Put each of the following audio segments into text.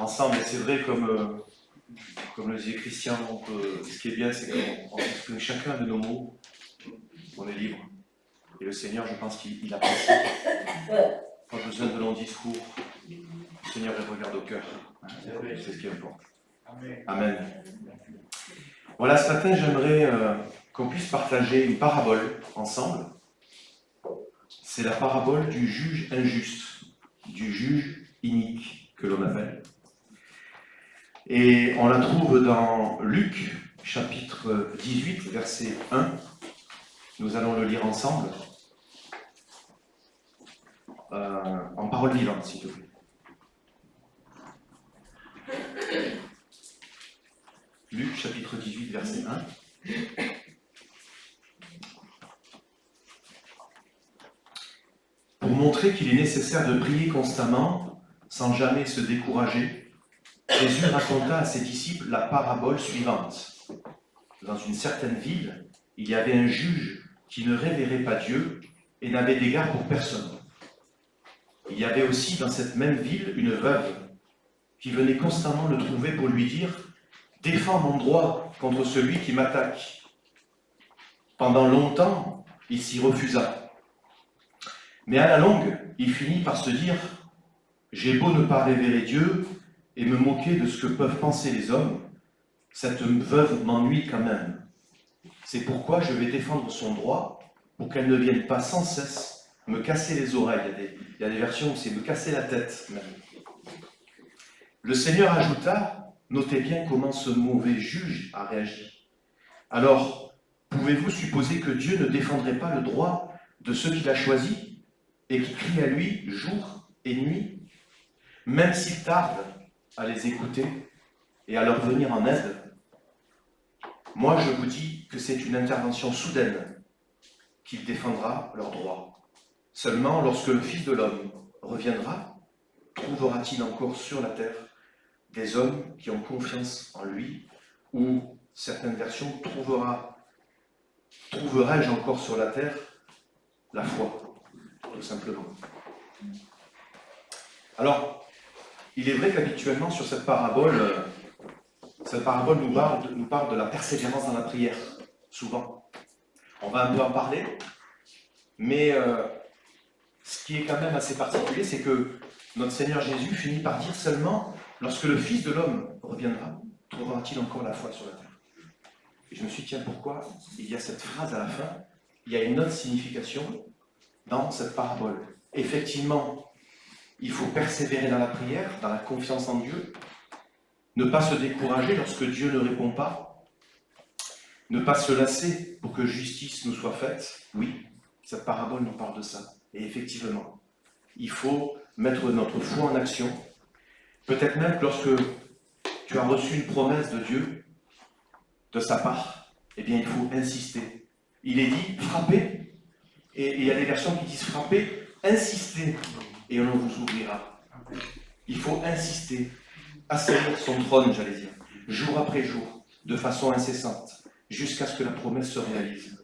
ensemble. Et c'est vrai, comme le disait Christian, ce qui est bien, c'est qu'on exprime chacun de nos mots, on est libre. Et le Seigneur, je pense qu'il apprécie. Pas besoin de longs discours. Le Seigneur il regarde au cœur. C'est ce qui est important. Amen. Voilà, ce matin, j'aimerais qu'on puisse partager une parabole ensemble. C'est la parabole du juge injuste, du juge inique, que l'on appelle. Et on la trouve dans Luc, chapitre 18, verset 1. Nous allons le lire ensemble. En parole vivante, s'il te plaît. Luc, chapitre 18, verset 1. Pour montrer qu'il est nécessaire de prier constamment, sans jamais se décourager, Jésus raconta à ses disciples la parabole suivante. Dans une certaine ville, il y avait un juge qui ne révérait pas Dieu et n'avait d'égard pour personne. Il y avait aussi dans cette même ville une veuve qui venait constamment le trouver pour lui dire « Défends mon droit contre celui qui m'attaque ». Pendant longtemps, il s'y refusa. Mais à la longue, il finit par se dire « J'ai beau ne pas révérer Dieu et me moquer de ce que peuvent penser les hommes, cette veuve m'ennuie quand même. C'est pourquoi je vais défendre son droit pour qu'elle ne vienne pas sans cesse me casser les oreilles. Il y a des versions où c'est me casser la tête même. » Le Seigneur ajouta, notez bien comment ce mauvais juge a réagi. Alors, pouvez-vous supposer que Dieu ne défendrait pas le droit de ceux qu'il a choisis et qui crient à lui jour et nuit, même s'il tarde à les écouter et à leur venir en aide? Moi, je vous dis que c'est une intervention soudaine qu'il défendra leurs droits. Seulement, lorsque le Fils de l'homme reviendra, trouvera-t-il encore sur la terre des hommes qui ont confiance en lui, ou certaines versions, trouverai-je encore sur la terre la foi, tout simplement. Alors, il est vrai qu'habituellement sur cette parabole nous parle de la persévérance dans la prière, souvent. On va un peu en parler, mais ce qui est quand même assez particulier, c'est que notre Seigneur Jésus finit par dire seulement « Lorsque le Fils de l'homme reviendra, trouvera-t-il encore la foi sur la terre ?» Et je me suis dit, tiens, pourquoi il y a cette phrase à la fin? Il y a une autre signification dans cette parabole. Effectivement, il faut persévérer dans la prière, dans la confiance en Dieu, ne pas se décourager lorsque Dieu ne répond pas, ne pas se lasser pour que justice nous soit faite. Oui, cette parabole nous parle de ça. Et effectivement, il faut mettre notre foi en action. Peut-être même que lorsque tu as reçu une promesse de Dieu, de sa part, eh bien il faut insister. Il est dit frappez, et il y a des versions qui disent frappez, insistez, et on vous ouvrira. Il faut insister, assaillir son trône, j'allais dire, jour après jour, de façon incessante, jusqu'à ce que la promesse se réalise.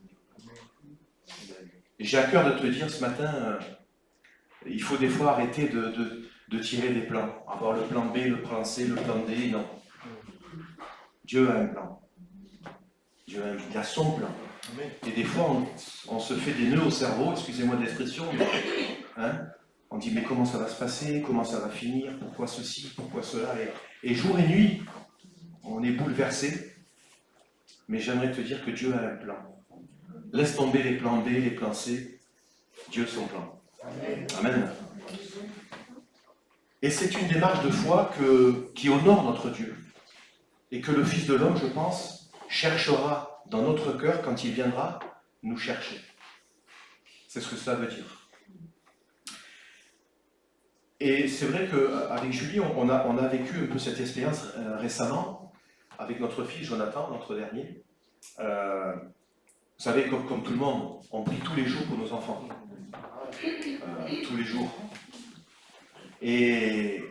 Et j'ai à cœur de te dire ce matin, il faut des fois arrêter de tirer des plans, avoir le plan B, le plan C, le plan D, non. Dieu a un plan. Dieu a son plan. Et des fois, on se fait des nœuds au cerveau, excusez-moi de l'expression, hein, on dit mais comment ça va se passer, comment ça va finir, pourquoi ceci, pourquoi cela, et jour et nuit, on est bouleversé, mais j'aimerais te dire que Dieu a un plan. Laisse tomber les plans B, les plans C, Dieu son plan. Amen. Et c'est une démarche de foi qui honore notre Dieu, et que le Fils de l'homme, je pense, cherchera dans notre cœur quand il viendra nous chercher. C'est ce que cela veut dire. Et c'est vrai qu'avec Julie, on a vécu un peu cette expérience récemment, avec notre fils Jonathan, notre dernier. Vous savez, comme tout le monde, on prie tous les jours pour nos enfants. Tous les jours. Et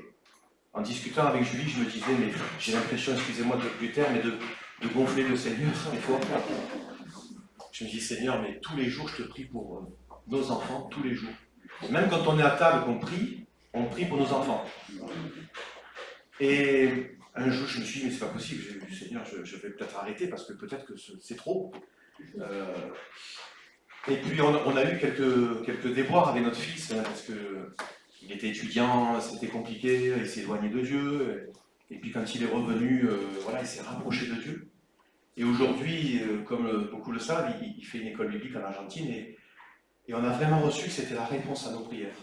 en discutant avec Julie, je me disais, mais j'ai l'impression, excusez-moi du terme, mais de gonfler le Seigneur des fois. Je me dis, Seigneur, mais tous les jours, je te prie pour nos enfants, tous les jours. Même quand on est à table, qu'on prie, on prie pour nos enfants. Et un jour, je me suis dit, mais c'est pas possible, Seigneur, je vais peut-être arrêter parce que peut-être que c'est trop. Et puis on a eu quelques déboires avec notre fils, hein, parce qu'il était étudiant, c'était compliqué, il s'est éloigné de Dieu. Et puis quand il est revenu, voilà, il s'est rapproché de Dieu. Et aujourd'hui, comme beaucoup le savent, il fait une école biblique en Argentine et on a vraiment reçu que c'était la réponse à nos prières.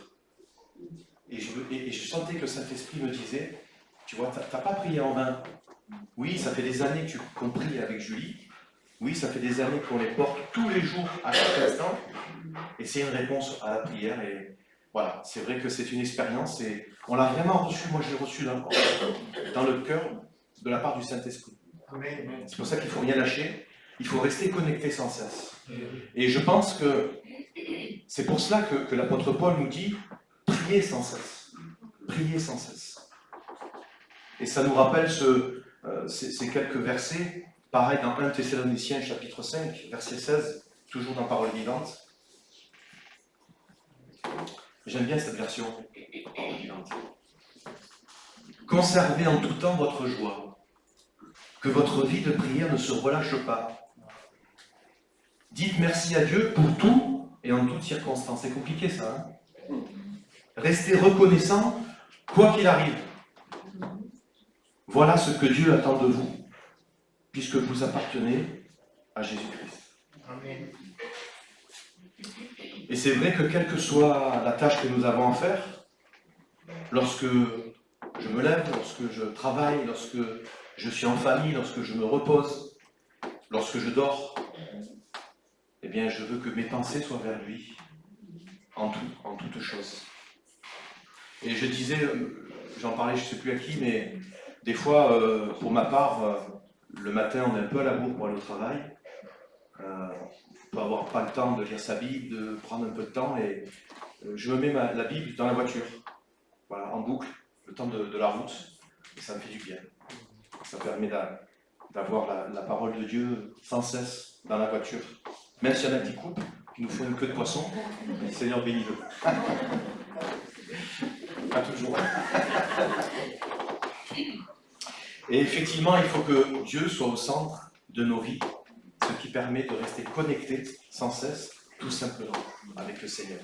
Et je sentais que le Saint-Esprit me disait, tu vois, t'as pas prié en vain. Oui, ça fait des années qu'on prie avec Julie. Oui, ça fait des années qu'on les porte tous les jours, à chaque instant. Et c'est une réponse à la prière. Et voilà, c'est vrai que c'est une expérience. Et on l'a vraiment reçu. Moi, je l'ai reçu là, dans le cœur de la part du Saint-Esprit. C'est pour ça qu'il ne faut rien lâcher. Il faut rester connecté sans cesse. Et je pense que c'est pour cela que l'apôtre Paul nous dit priez sans cesse. Priez sans cesse. Et ça nous rappelle ces quelques versets, pareil dans 1 Thessaloniciens chapitre 5, verset 16, toujours dans Parole vivante. J'aime bien cette version, Parole vivante. Conservez en tout temps votre joie, que votre vie de prière ne se relâche pas. Dites merci à Dieu pour tout et en toutes circonstances. C'est compliqué ça, hein? Restez reconnaissant, quoi qu'il arrive. Voilà ce que Dieu attend de vous, puisque vous appartenez à Jésus-Christ. Amen. Et c'est vrai que quelle que soit la tâche que nous avons à faire, lorsque je me lève, lorsque je travaille, lorsque je suis en famille, lorsque je me repose, lorsque je dors, eh bien je veux que mes pensées soient vers lui, en toute chose. Et je disais, j'en parlais je ne sais plus à qui, mais des fois, pour ma part, le matin on est un peu à la bourre pour aller au travail. On peut avoir pas le temps de lire sa Bible, de prendre un peu de temps, et je me mets la Bible dans la voiture, voilà, en boucle, le temps de la route, et ça me fait du bien. Ça permet d'avoir la parole de Dieu sans cesse dans la voiture. Même s'il y en a qui coupent, qui nous font une queue de poisson, Seigneur bénis-le. Pas toujours. Et effectivement, il faut que Dieu soit au centre de nos vies, ce qui permet de rester connecté sans cesse, tout simplement, avec le Seigneur.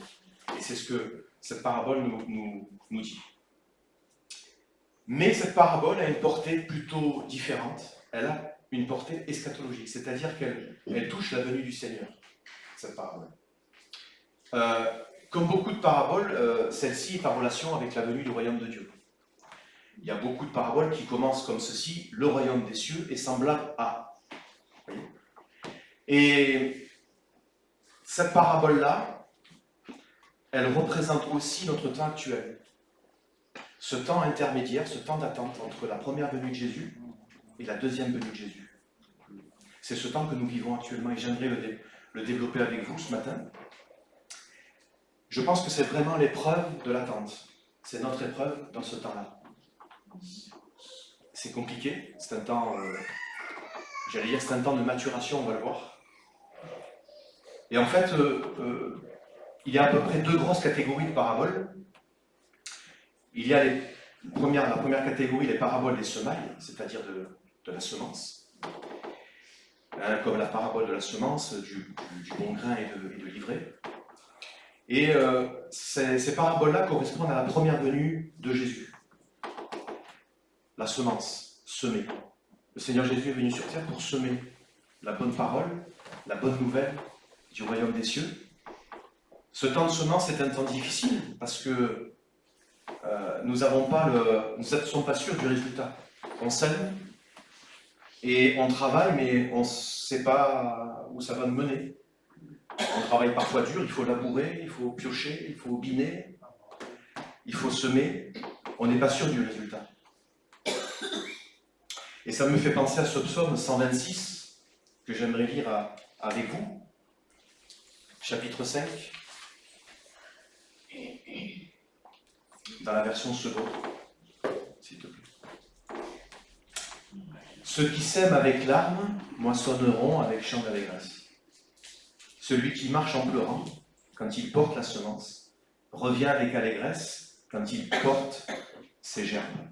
Et c'est ce que cette parabole nous dit. Mais cette parabole a une portée plutôt différente. Elle a une portée eschatologique, c'est-à-dire qu'elle touche la venue du Seigneur, cette parabole. Comme beaucoup de paraboles, celle-ci est en relation avec la venue du royaume de Dieu. Il y a beaucoup de paraboles qui commencent comme ceci: le royaume des cieux est semblable à. Vous voyez ? Et cette parabole-là, elle représente aussi notre temps actuel. Ce temps intermédiaire, ce temps d'attente entre la première venue de Jésus et la deuxième venue de Jésus. C'est ce temps que nous vivons actuellement et j'aimerais le développer avec vous ce matin. Je pense que c'est vraiment l'épreuve de l'attente. C'est notre épreuve dans ce temps-là. C'est compliqué, c'est un temps, j'allais dire, c'est un temps de maturation, on va le voir. Et en fait, il y a à peu près deux grosses catégories de paraboles. Il y a la première catégorie, les paraboles des semailles, c'est-à-dire de la semence. Comme la parabole de la semence, du bon grain et de l'ivraie. Et ces paraboles-là correspondent à la première venue de Jésus. La semence, semer. Le Seigneur Jésus est venu sur terre pour semer la bonne parole, la bonne nouvelle du royaume des cieux. Ce temps de semence est un temps difficile parce que nous ne sommes pas sûrs du résultat. On sème et on travaille, mais on ne sait pas où ça va nous mener. On travaille parfois dur, il faut labourer, il faut piocher, il faut biner, il faut semer. On n'est pas sûr du résultat. Et ça me fait penser à ce psaume 126 que j'aimerais lire avec vous, chapitre 5, dans la version seconde, s'il te plaît. Ceux qui sèment avec larmes moissonneront avec chant d'allégresse. Celui qui marche en pleurant, quand il porte la semence, revient avec allégresse quand il porte ses germes.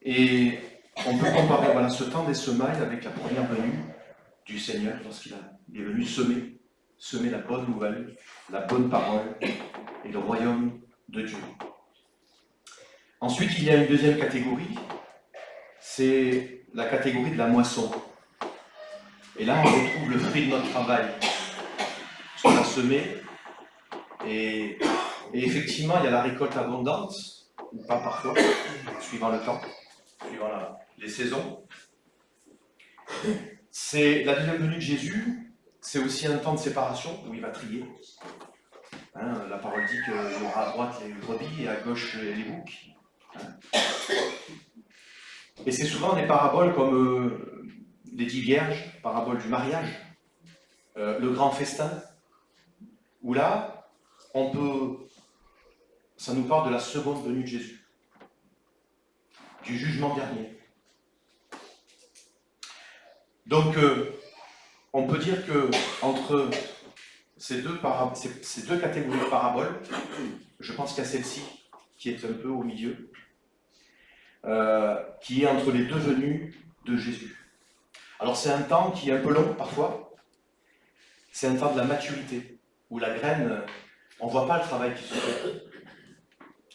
Et on peut comparer voilà, ce temps des semailles avec la première venue du Seigneur lorsqu'il est venu semer la bonne nouvelle, la bonne parole et le royaume de Dieu. Ensuite, il y a une deuxième catégorie, c'est la catégorie de la moisson. Et là, on retrouve le fruit de notre travail. Ce qu'on a semé, et effectivement, il y a la récolte abondante, ou pas parfois, suivant le temps, suivant les saisons. C'est la deuxième venue de Jésus, c'est aussi un temps de séparation où il va trier. Hein, la parole dit qu'il y aura à droite les brebis et à gauche les boucs. Hein. Et c'est souvent des paraboles comme les 10 vierges, parabole du mariage, le grand festin, où là, ça nous parle de la seconde venue de Jésus, du jugement dernier. Donc, on peut dire que entre ces deux catégories de paraboles, je pense qu'il y a celle-ci qui est un peu au milieu, qui est entre les deux venues de Jésus. Alors c'est un temps qui est un peu long parfois, c'est un temps de la maturité, où la graine, on ne voit pas le travail qui se fait,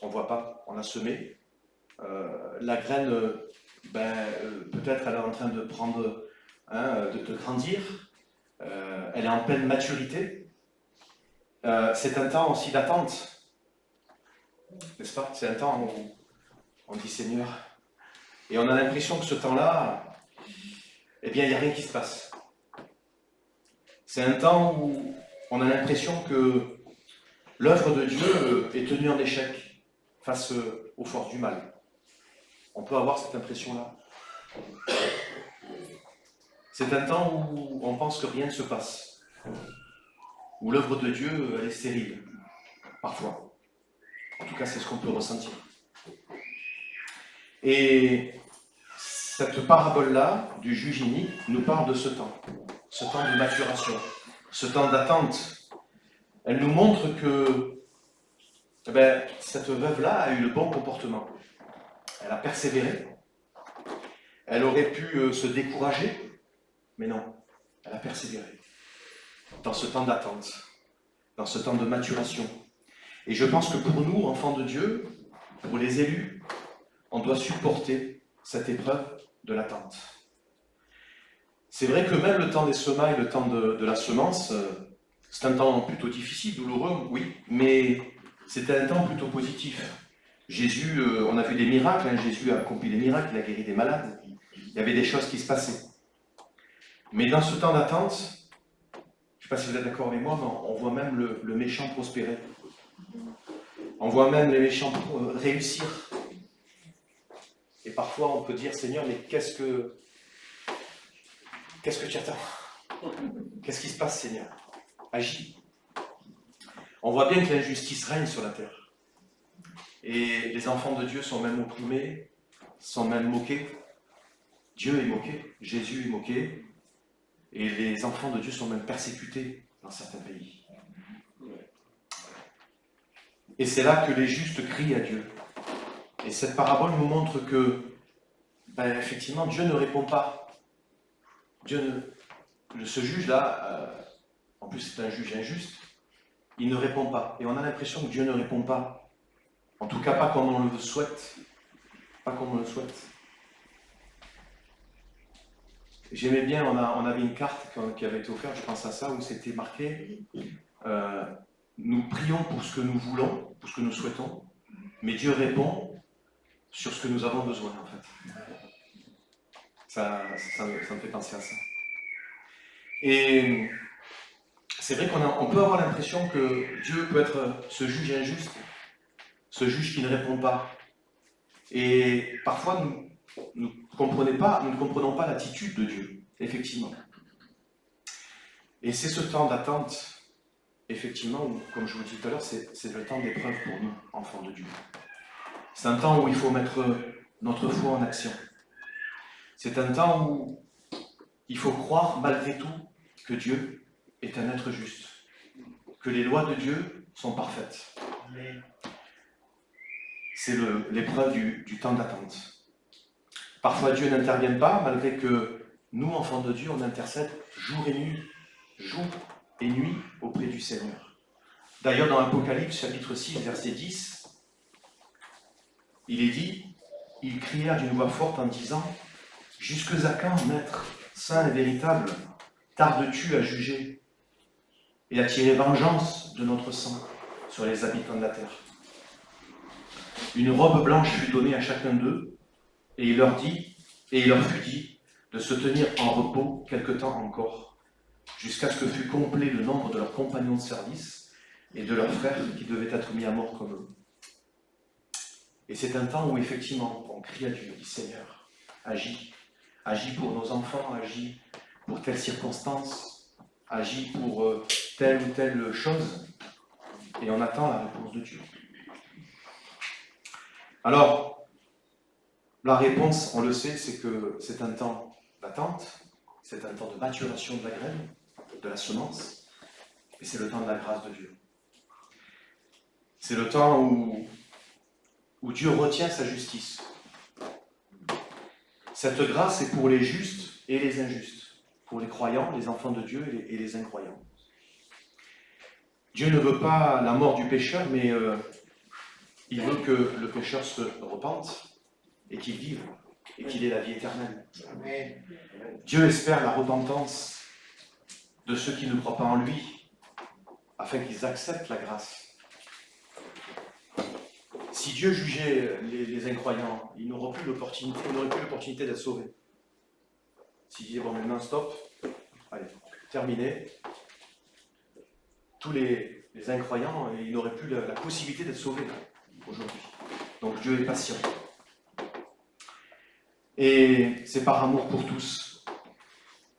on ne voit pas, on a semé, la graine, peut-être elle est en train de prendre, de grandir, elle est en pleine maturité, c'est un temps aussi d'attente, n'est-ce pas? C'est un temps où on dit Seigneur, et on a l'impression que ce temps-là, eh bien, il n'y a rien qui se passe. C'est un temps où on a l'impression que l'œuvre de Dieu est tenue en échec face aux forces du mal. On peut avoir cette impression-là. C'est un temps où on pense que rien ne se passe, où l'œuvre de Dieu, elle est stérile, parfois. En tout cas, c'est ce qu'on peut ressentir. Et cette parabole-là, du juge inique, nous parle de ce temps de maturation, ce temps d'attente. Elle nous montre que cette veuve-là a eu le bon comportement. Elle a persévéré. Elle aurait pu se décourager, mais non, elle a persévéré. Dans ce temps d'attente, dans ce temps de maturation. Et je pense que pour nous, enfants de Dieu, pour les élus, on doit supporter cette épreuve de l'attente. C'est vrai que même le temps des semailles, le temps de la semence, c'est un temps plutôt difficile, douloureux, oui, mais c'était un temps plutôt positif. Jésus, on a vu des miracles, hein, Jésus a accompli des miracles, il a guéri des malades, il y avait des choses qui se passaient. Mais dans ce temps d'attente, je ne sais pas si vous êtes d'accord avec moi, mais on voit même le méchant prospérer. On voit même les méchants réussir. Et parfois on peut dire, Seigneur, mais qu'est-ce que tu attends? Qu'est-ce qui se passe, Seigneur? Agis. On voit bien que l'injustice règne sur la terre. Et les enfants de Dieu sont même opprimés, sont même moqués. Dieu est moqué, Jésus est moqué, et les enfants de Dieu sont même persécutés dans certains pays. Et c'est là que les justes crient à Dieu. Et cette parabole nous montre que, effectivement, Dieu ne répond pas. Ce juge-là, en plus c'est un juge injuste, il ne répond pas. Et on a l'impression que Dieu ne répond pas. En tout cas, pas comme on le souhaite. Pas comme on le souhaite. J'aimais bien, on avait une carte qui avait été offerte, je pense à ça, où c'était marqué nous prions pour ce que nous voulons, pour ce que nous souhaitons, mais Dieu répond sur ce que nous avons besoin, en fait. Ça me fait penser à ça. Et c'est vrai qu'on peut avoir l'impression que Dieu peut être ce juge injuste, ce juge qui ne répond pas. Et parfois, nous ne comprenons pas l'attitude de Dieu, effectivement. Et c'est ce temps d'attente, effectivement, où, comme je vous dis tout à l'heure, c'est le temps d'épreuve pour nous, enfants de Dieu. C'est un temps où il faut mettre notre foi en action. C'est un temps où il faut croire, malgré tout, que Dieu est un être juste, que les lois de Dieu sont parfaites. C'est l'épreuve du temps d'attente. Parfois Dieu n'intervient pas, malgré que nous, enfants de Dieu, on intercède jour et nuit auprès du Seigneur. D'ailleurs, dans Apocalypse, chapitre 6, verset 10, il est dit, ils crièrent d'une voix forte en disant, « Jusque à quand, Maître, saint et véritable, tardes-tu à juger et à tirer vengeance de notre sang sur les habitants de la terre ?» Une robe blanche fut donnée à chacun d'eux, et il leur fut dit de se tenir en repos quelque temps encore, jusqu'à ce que fût complet le nombre de leurs compagnons de service et de leurs frères qui devaient être mis à mort comme eux. Et c'est un temps où effectivement on crie à Dieu, dit Seigneur, agis pour nos enfants, agis pour telle circonstance, agis pour telle ou telle chose, et on attend la réponse de Dieu. Alors, la réponse, on le sait, c'est que c'est un temps d'attente, c'est un temps de maturation de la graine, de la semence, et c'est le temps de la grâce de Dieu. C'est le temps où Dieu retient sa justice. Cette grâce est pour les justes et les injustes, pour les croyants, les enfants de Dieu et les incroyants. Dieu ne veut pas la mort du pécheur, mais il veut que le pécheur se repente et qu'il vive et qu'il ait la vie éternelle. Amen. Dieu espère la repentance de ceux qui ne croient pas en lui, afin qu'ils acceptent la grâce. Si Dieu jugeait les incroyants, ils n'auraient plus l'opportunité d'être sauvés. S'il disait, bon maintenant stop, allez, terminé, tous les incroyants, ils n'auraient plus la possibilité d'être sauvés aujourd'hui. Donc Dieu est patient. Et c'est par amour pour tous.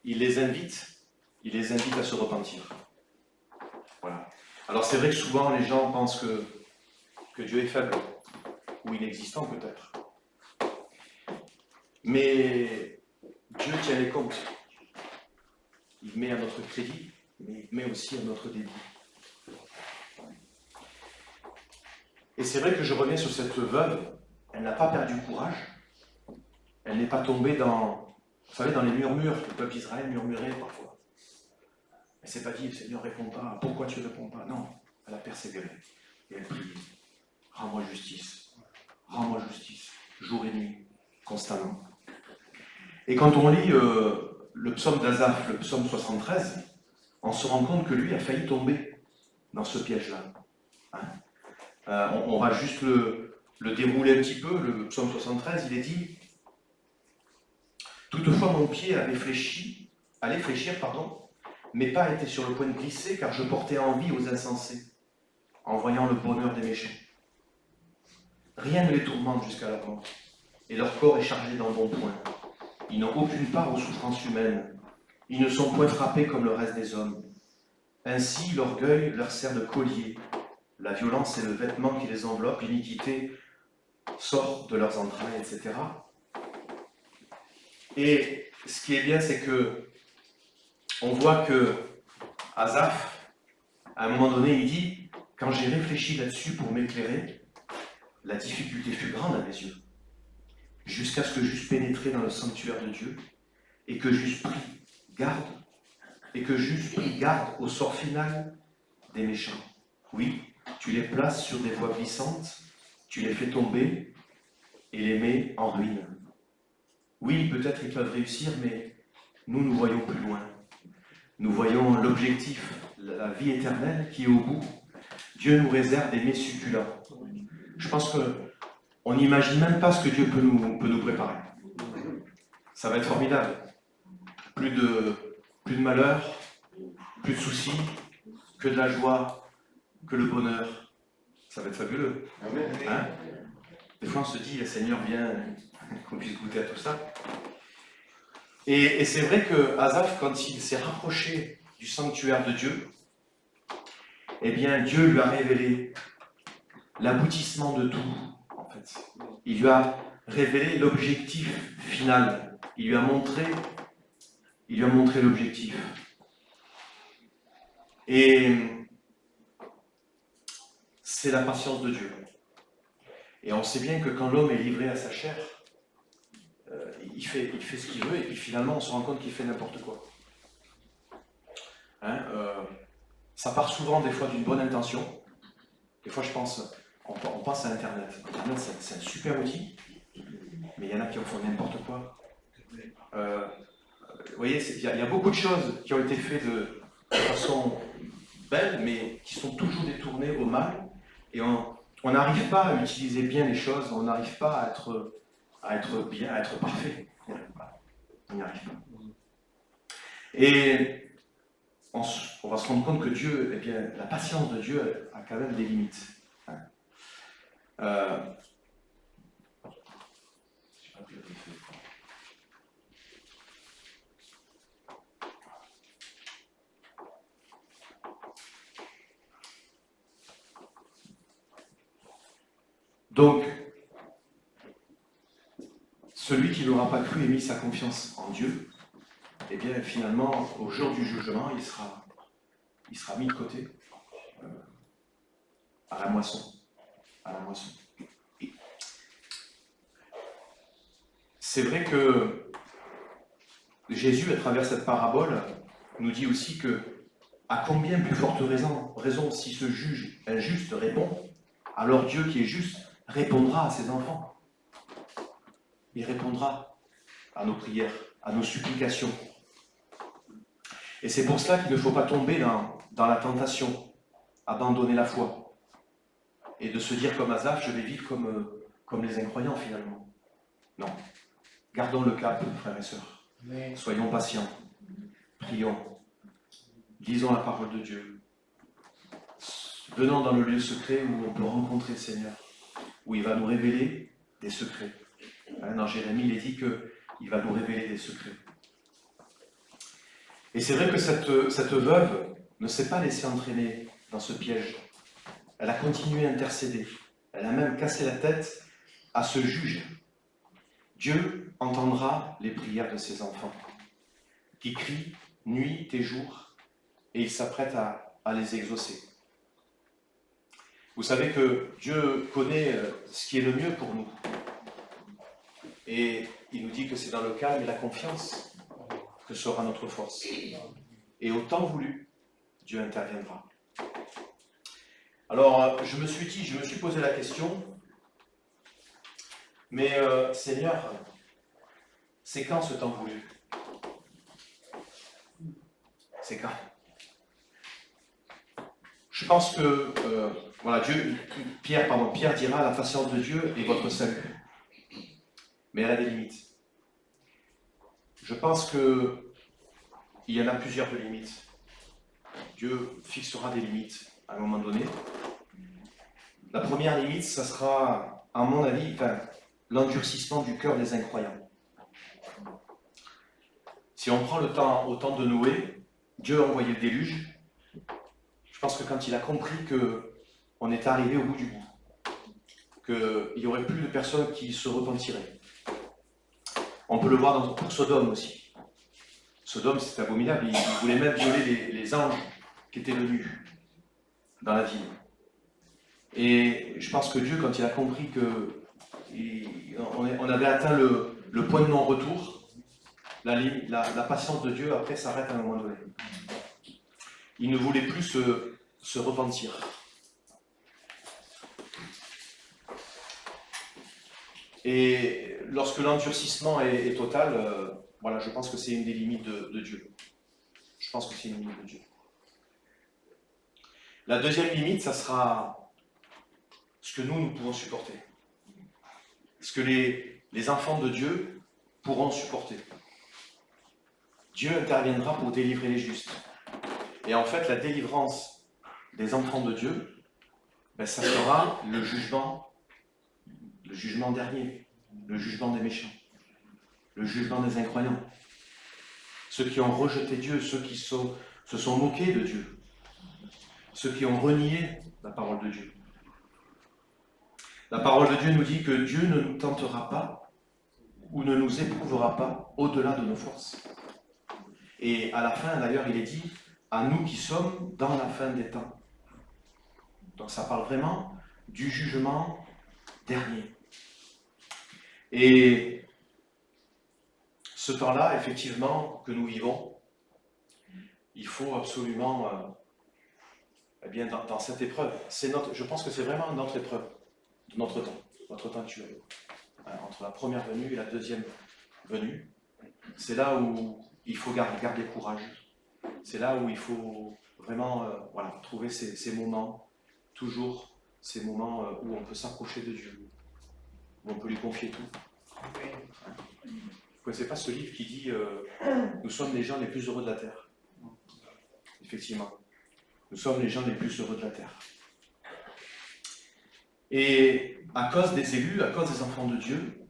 Il les invite à se repentir. Voilà. Alors c'est vrai que souvent les gens pensent que Dieu est faible, ou inexistant peut-être. Mais Dieu tient les comptes. Il met à notre crédit, mais il met aussi à notre débit. Et c'est vrai que je reviens sur cette veuve, elle n'a pas perdu courage, elle n'est pas tombée dans les murmures que le peuple d'Israël murmurait parfois. Elle ne s'est pas dit, Seigneur, réponds pas, pourquoi tu ne réponds pas? Non, elle a persévéré, et elle priait. Rends-moi justice, jour et nuit, constamment. Et quand on lit le psaume d'Asaph, le psaume 73, on se rend compte que lui a failli tomber dans ce piège-là. On va juste le dérouler un petit peu, le psaume 73, il est dit « Toutefois mon pied allait fléchir, mes pas étaient sur le point de glisser, car je portais envie aux insensés, en voyant le bonheur des méchants. Rien ne les tourmente jusqu'à la mort, et leur corps est chargé d'embonpoint. Ils n'ont aucune part aux souffrances humaines. Ils ne sont point frappés comme le reste des hommes. Ainsi, l'orgueil leur sert de collier. La violence est le vêtement qui les enveloppe, l'iniquité sort de leurs entrailles, etc. » Et ce qui est bien, c'est que on voit que Asaph, à un moment donné, il dit « Quand j'ai réfléchi là-dessus pour m'éclairer, la difficulté fut grande à mes yeux, jusqu'à ce que j'eusse pénétré dans le sanctuaire de Dieu et que j'eusse pris garde au sort final des méchants. Oui, tu les places sur des voies glissantes, tu les fais tomber et les mets en ruine. Oui, peut-être ils peuvent réussir, mais nous voyons plus loin. Nous voyons l'objectif, la vie éternelle qui est au bout. Dieu nous réserve des mets succulents. Je pense qu'on n'imagine même pas ce que Dieu peut nous préparer. Ça va être formidable. Plus de malheur, plus de soucis, que de la joie, que le bonheur. Ça va être fabuleux. Hein? Des fois on se dit, le Seigneur vient, qu'on puisse goûter à tout ça. Et c'est vrai que Asaph, quand il s'est rapproché du sanctuaire de Dieu, eh bien Dieu lui a révélé l'aboutissement de tout, en fait. Il lui a révélé l'objectif final. Il lui a montré l'objectif. Et c'est la patience de Dieu. Et on sait bien que quand l'homme est livré à sa chair, fait ce qu'il veut, et puis finalement on se rend compte qu'il fait n'importe quoi. Hein, ça part souvent des fois d'une bonne intention. Des fois on pense à Internet. Internet c'est un super outil, mais il y en a qui en font n'importe quoi. Vous voyez, il y a beaucoup de choses qui ont été faites de façon belle, mais qui sont toujours détournées au mal, et on n'arrive pas à utiliser bien les choses, on n'arrive pas à être bien, à être parfait. On n'y arrive pas. Et on va se rendre compte que Dieu, eh bien, la patience de Dieu a quand même des limites. Donc, celui qui n'aura pas cru et mis sa confiance en Dieu, eh bien, finalement, au jour du jugement, il sera mis de côté à la moisson. À la moisson. C'est vrai que Jésus, à travers cette parabole, nous dit aussi que à combien plus forte raison si ce juge injuste répond, alors Dieu qui est juste répondra à ses enfants. Il répondra à nos prières, à nos supplications. Et c'est pour cela qu'il ne faut pas tomber dans la tentation, abandonner la foi, et de se dire comme Asaph, je vais vivre comme les incroyants finalement. Non. Gardons le cap, frères et sœurs. Soyons patients. Prions. Lisons la parole de Dieu. Venons dans le lieu secret où on peut rencontrer le Seigneur, où il va nous révéler des secrets. Dans Jérémie, il est dit qu'il va nous révéler des secrets. Et c'est vrai que cette veuve ne s'est pas laissée entraîner dans ce piège. Elle a continué à intercéder. Elle a même cassé la tête à ce juge. Dieu entendra les prières de ses enfants, qui crient nuit et jour, et il s'apprête à les exaucer. Vous savez que Dieu connaît ce qui est le mieux pour nous. Et il nous dit que c'est dans le calme et la confiance que sera notre force. Et au temps voulu, Dieu interviendra. Alors, je me suis posé la question, mais Seigneur, c'est quand ce temps voulu? C'est quand? Je pense que Pierre dira la patience de Dieu est votre salut. Mais elle a des limites. Je pense qu'il y en a plusieurs de limites. Dieu fixera des limites à un moment donné. La première limite, ça sera, à mon avis, l'endurcissement du cœur des incroyants. Si on prend au temps de Noé, Dieu a envoyé le déluge. Je pense que quand il a compris qu'on était arrivé au bout du bout, qu'il n'y aurait plus de personnes qui se repentiraient. On peut le voir pour Sodome aussi. Sodome, c'est abominable. Il voulait même violer les anges qui étaient venus dans la ville. Et je pense que Dieu, quand il a compris qu'on avait atteint le point de non-retour, la patience de Dieu, après, s'arrête à un moment donné. Il ne voulait plus se repentir. Et lorsque l'endurcissement est total, je pense que c'est une des limites de Dieu. Je pense que c'est une limite de Dieu. La deuxième limite, ça sera ce que nous pouvons supporter. Ce que les enfants de Dieu pourront supporter. Dieu interviendra pour délivrer les justes. Et en fait, la délivrance des enfants de Dieu, ça sera le jugement dernier, le jugement des méchants, le jugement des incroyants. Ceux qui ont rejeté Dieu, ceux qui se sont moqués de Dieu, ceux qui ont renié la parole de Dieu. La parole de Dieu nous dit que Dieu ne nous tentera pas ou ne nous éprouvera pas au-delà de nos forces. Et à la fin, d'ailleurs, il est dit à nous qui sommes dans la fin des temps. Donc ça parle vraiment du jugement dernier. Et ce temps-là, effectivement, que nous vivons, il faut absolument, eh bien, dans cette épreuve, je pense que c'est vraiment notre épreuve de notre temps actuel. Entre la première venue et la deuxième venue, c'est là où il faut garder courage. C'est là où il faut vraiment trouver ces moments, toujours ces moments où on peut s'approcher de Dieu, où on peut lui confier tout. Vous ne connaissez pas ce livre qui dit nous sommes les gens les plus heureux de la terre. Effectivement, nous sommes les gens les plus heureux de la terre. Et à cause des élus, à cause des enfants de Dieu,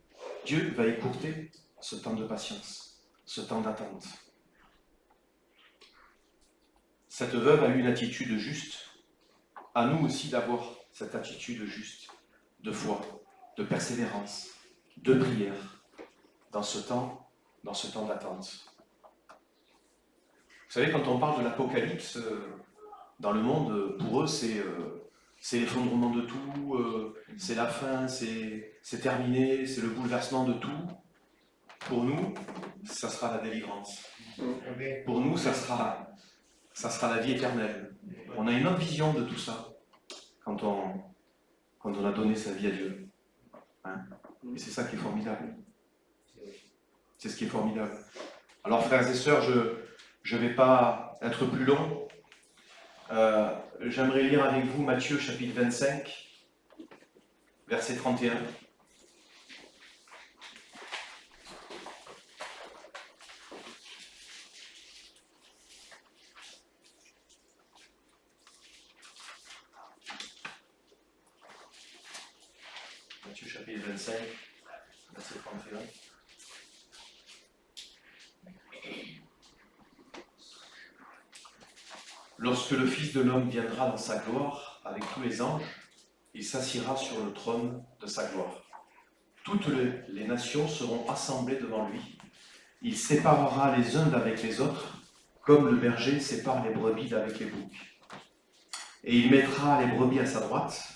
Dieu va écourter ce temps de patience, ce temps d'attente. Cette veuve a eu une attitude juste. À nous aussi d'avoir cette attitude juste, de foi, de persévérance, de prière, dans ce temps d'attente. Vous savez, quand on parle de l'Apocalypse, dans le monde, pour eux, c'est l'effondrement de tout, c'est la fin, c'est terminé, c'est le bouleversement de tout. Pour nous, ça sera la délivrance. Pour nous, ça sera la vie éternelle. On a une autre vision de tout ça quand on a donné sa vie à Dieu. Et c'est ça qui est formidable. C'est ce qui est formidable. Alors, frères et sœurs, je ne vais pas être plus long. J'aimerais lire avec vous Matthieu chapitre 25, verset 31. Matthieu chapitre 25, verset 31. Lorsque le Fils de l'homme viendra dans sa gloire avec tous les anges, il s'assiera sur le trône de sa gloire. Toutes les nations seront assemblées devant lui. Il séparera les uns d'avec les autres, comme le berger sépare les brebis d'avec les boucs. Et il mettra les brebis à sa droite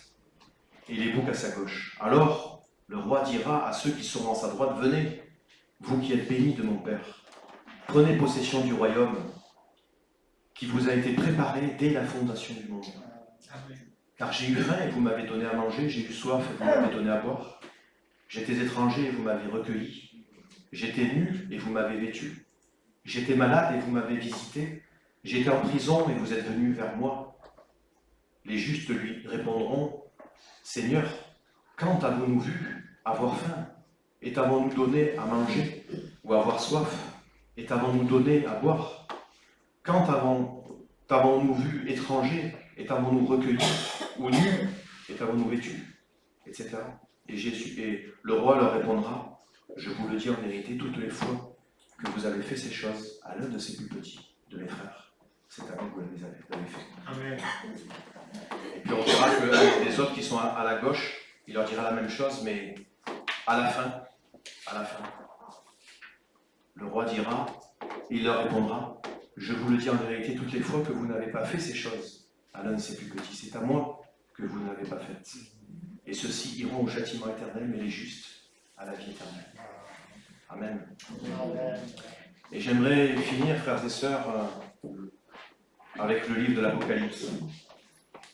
et les boucs à sa gauche. Alors le roi dira à ceux qui seront à sa droite, « Venez, vous qui êtes bénis de mon Père, prenez possession du royaume qui vous a été préparé dès la fondation du monde. Car j'ai eu faim et vous m'avez donné à manger, j'ai eu soif et vous m'avez donné à boire. J'étais étranger et vous m'avez recueilli. J'étais nu et vous m'avez vêtu. J'étais malade et vous m'avez visité. J'étais en prison et vous êtes venus vers moi. » Les justes lui répondront, « Seigneur, quand avons-nous vu avoir faim? Et t'avons-nous donné à manger? Ou avoir soif? Et t'avons-nous donné à boire? Quand t'avons-nous vu étranger? Et t'avons-nous recueilli? Ou nu? Et t'avons-nous vêtu? Etc. Et le roi leur répondra, « Je vous le dis en vérité, toutes les fois que vous avez fait ces choses à l'un de ces plus petits de mes frères, c'est à moi que vous les avez fait. » Amen. Et puis on verra que les autres qui sont à la gauche, il leur dira la même chose, mais à la fin, le roi dira, il leur répondra, « Je vous le dis en vérité, toutes les fois que vous n'avez pas fait ces choses à l'un de ces plus petits, c'est à moi que vous n'avez pas faites. Et ceux-ci iront au châtiment éternel, mais les justes à la vie éternelle. » Amen. Et j'aimerais finir, frères et sœurs, avec le livre de l'Apocalypse,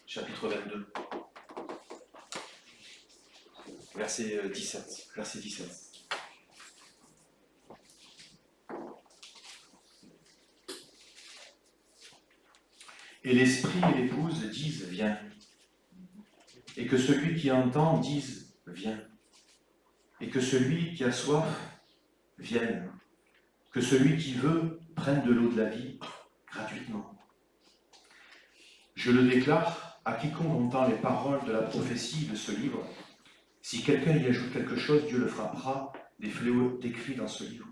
chapitre 22, verset 17. Et l'esprit et l'épouse disent « Viens ». Et que celui qui entend dise « Viens ». Et que celui qui a soif vienne. Que celui qui veut prenne de l'eau de la vie gratuitement. Je le déclare à quiconque entend les paroles de la prophétie de ce livre. Si quelqu'un y ajoute quelque chose, Dieu le frappera des fléaux décrits dans ce livre.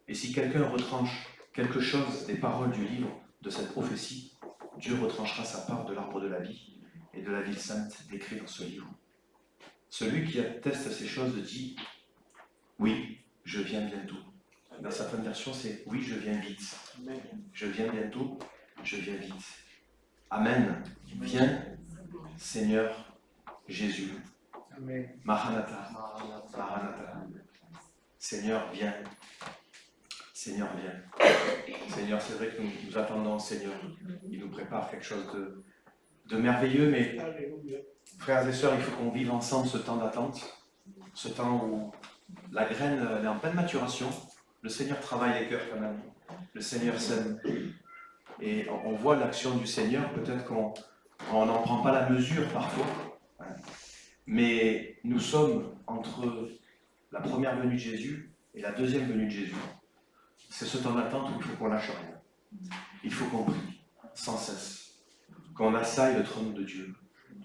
Et si quelqu'un retranche quelque chose des paroles du livre de cette prophétie, Dieu retranchera sa part de l'arbre de la vie et de la ville sainte décrit dans ce livre. Celui qui atteste ces choses dit « Oui, je viens bientôt ». Dans certaines versions, c'est « Oui, je viens vite ». Je viens bientôt, je viens vite. Amen. Viens, Seigneur Jésus. Amen. Maranatha. Maranatha. Seigneur, viens. Seigneur, viens. Seigneur, c'est vrai que nous attendons, Seigneur. Il nous prépare quelque chose de merveilleux, mais frères et sœurs, il faut qu'on vive ensemble ce temps d'attente, ce temps où la graine elle est en pleine maturation. Le Seigneur travaille les cœurs quand même. Le Seigneur sème. Et on voit l'action du Seigneur, peut-être qu'on n'en prend pas la mesure parfois. Mais nous sommes entre la première venue de Jésus et la deuxième venue de Jésus. C'est ce temps d'attente où il faut qu'on lâche rien. Il faut qu'on prie sans cesse. Qu'on assaille le trône de Dieu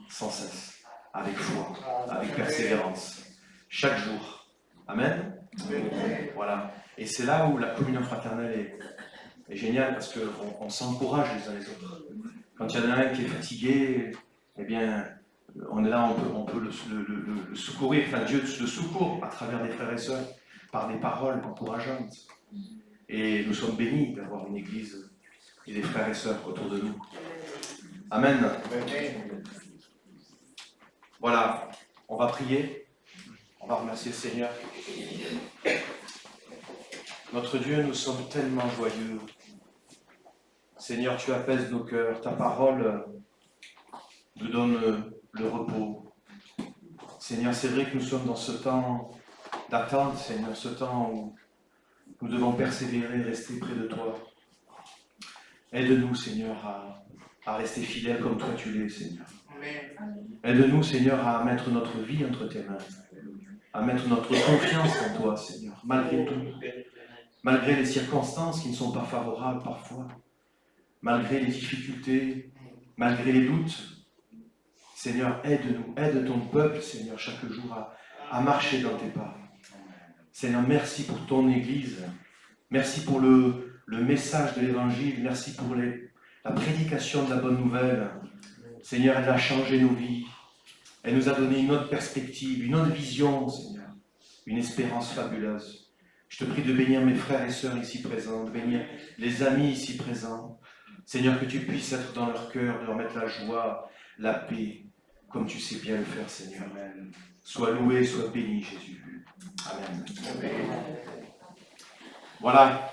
sans cesse. Avec foi, avec persévérance. Chaque jour. Amen. Voilà. Et c'est là où la communion fraternelle est géniale parce qu'on s'encourage les uns les autres. Quand il y en a un qui est fatigué, eh bien, on est là, on peut le secourir. Enfin, Dieu le secourt à travers des frères et sœurs, par des paroles encourageantes. Et nous sommes bénis d'avoir une église et des frères et sœurs autour de nous. Amen. Voilà, on va prier. On va remercier le Seigneur. Notre Dieu, nous sommes tellement joyeux. Seigneur, tu apaises nos cœurs. Ta parole nous donne le repos. Seigneur, c'est vrai que nous sommes dans ce temps d'attente, Seigneur, ce temps où nous devons persévérer, rester près de toi. Aide-nous, Seigneur, à rester fidèles comme toi tu l'es, Seigneur. Aide-nous, Seigneur, à mettre notre vie entre tes mains, à mettre notre confiance en toi, Seigneur, malgré tout, malgré les circonstances qui ne sont pas favorables parfois, malgré les difficultés, malgré les doutes. Seigneur, aide-nous, aide ton peuple, Seigneur, chaque jour à marcher dans tes pas. Seigneur, merci pour ton Église, merci pour le message de l'Évangile, merci pour la prédication de la bonne nouvelle. Seigneur, elle a changé nos vies, elle nous a donné une autre perspective, une autre vision, Seigneur, une espérance fabuleuse. Je te prie de bénir mes frères et sœurs ici présents, de bénir les amis ici présents. Seigneur, que tu puisses être dans leur cœur, de leur mettre la joie, la paix, comme tu sais bien le faire, Seigneur. Amen. Sois loué, sois béni, Jésus. Amen. Voilà.